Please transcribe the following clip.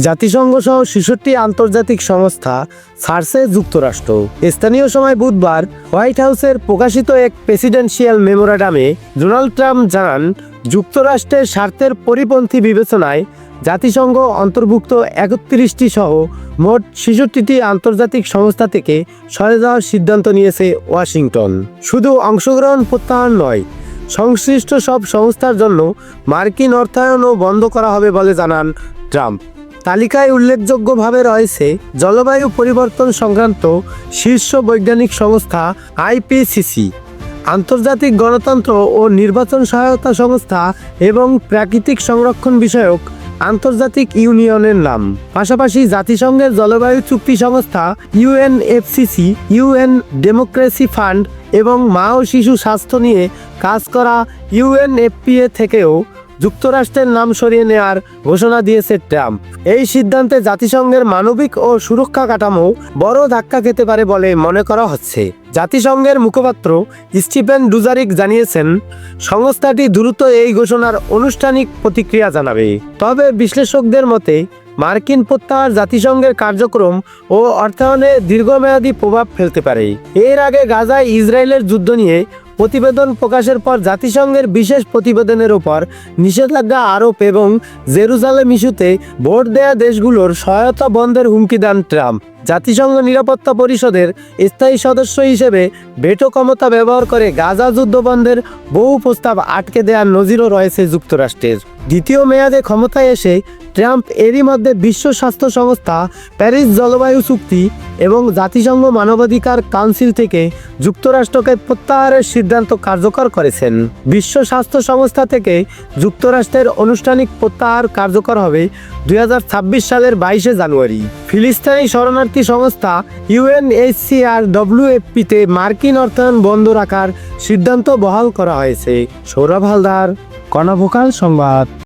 জাতিসংঘ সহ ৬৬ আন্তর্জাতিক সংস্থা ছাড়ছে যুক্তরাষ্ট্র। স্থানীয় সময় বুধবার হোয়াইট হাউসের প্রকাশিত এক প্রেসিডেন্সিয়াল মেমোরান্ডামে ডোনাল্ড ট্রাম্প জানান, যুক্তরাষ্ট্রের স্বার্থের পরিপন্থী বিবেচনায় জাতিসংঘ অন্তর্ভুক্ত ৩১টি সহ মোট ৬৬টি আন্তর্জাতিক সংস্থা থেকে সরে যাওয়ার সিদ্ধান্ত নিয়েছে ওয়াশিংটন। শুধু অংশগ্রহণ প্রত্যাহার নয়, সংশ্লিষ্ট সব সংস্থার জন্য মার্কিন অর্থায়নও বন্ধ করা হবে বলে জানান ট্রাম্প। তালিকায় উল্লেখযোগ্যভাবে রয়েছে জলবায়ু পরিবর্তন সংক্রান্ত শীর্ষ বৈজ্ঞানিক সংস্থা আইপিসিসি, আন্তর্জাতিক গণতন্ত্র ও নির্বাচন সহায়তা সংস্থা এবং প্রাকৃতিক সংরক্ষণ বিষয়ক আন্তর্জাতিক ইউনিয়নের নাম। পাশাপাশি জাতিসংঘের জলবায়ু চুক্তি সংস্থা ইউএনএফসিসি, ইউএন ডেমোক্রেসি ফান্ড এবং মা ও শিশু স্বাস্থ্য নিয়ে কাজ করা ইউএনএফপিএ থেকেও যুক্তরাষ্ট্রের নাম সরিয়ে নেওয়ার ঘোষণা দিয়েছে ট্রাম্প। এই সিদ্ধান্তে জাতিসংঘের মানবিক ও সুরক্ষা কাঠামো বড় ধাক্কা খেতে পারে বলে মনে করা হচ্ছে। জাতিসংঘের মুখপাত্র স্টিফেন ডুজারিক জানিয়েছেন, সংস্থাটি দ্রুত এই ঘোষণার আনুষ্ঠানিক প্রতিক্রিয়া জানাবে। তবে বিশ্লেষকদের মতে মার্কিন প্রত্যাহার জাতিসংঘের কার্যক্রম ও অর্থায়নে দীর্ঘমেয়াদী প্রভাব ফেলতে পারে। এর আগে গাজায় ইসরায়েলের যুদ্ধ নিয়ে প্রতিবেদন প্রকাশের পর জাতিসংঘের বিশেষ প্রতিবেদনের ওপর নিষেধাজ্ঞা আরোপ এবং জেরুজালেম ইস্যুতে ভোট দেয়া দেশগুলোর সহায়তা বন্ধের হুমকি দেন ট্রাম্প। জাতিসংঘ নিরাপত্তা পরিষদের স্থায়ী সদস্য হিসেবে ভেটো ক্ষমতা ব্যবহার করে গাজা যুদ্ধ বন্ধের বহু প্রস্তাব আটকে দেওয়ার নজিরও রয়েছে যুক্তরাষ্ট্রের। দ্বিতীয় মেয়াদে ক্ষমতায় এসে ট্রাম্প এরই মধ্যে বিশ্ব স্বাস্থ্য সংস্থা, প্যারিস জলবায়ু চুক্তি এবং জাতিসংঘ মানবাধিকার কাউন্সিল থেকে যুক্তরাষ্ট্রকে প্রত্যাহারের সিদ্ধান্ত কার্যকর করেছেন। বিশ্ব স্বাস্থ্য সংস্থা থেকে যুক্তরাষ্ট্রের আনুষ্ঠানিক প্রত্যাহার কার্যকর হবে ২০২৬ সালের ২২শে জানুয়ারি। ফিলিস্তিনি শরণার্থী সংস্থা ইউএনএইচসিআর ডব্লিউএফপিতে মার্কিন অর্থায়ন বন্ধ রাখার সিদ্ধান্ত বহাল করা হয়েছে। সৌরভ হালদার, কর্ণভোকাল সংবাদ।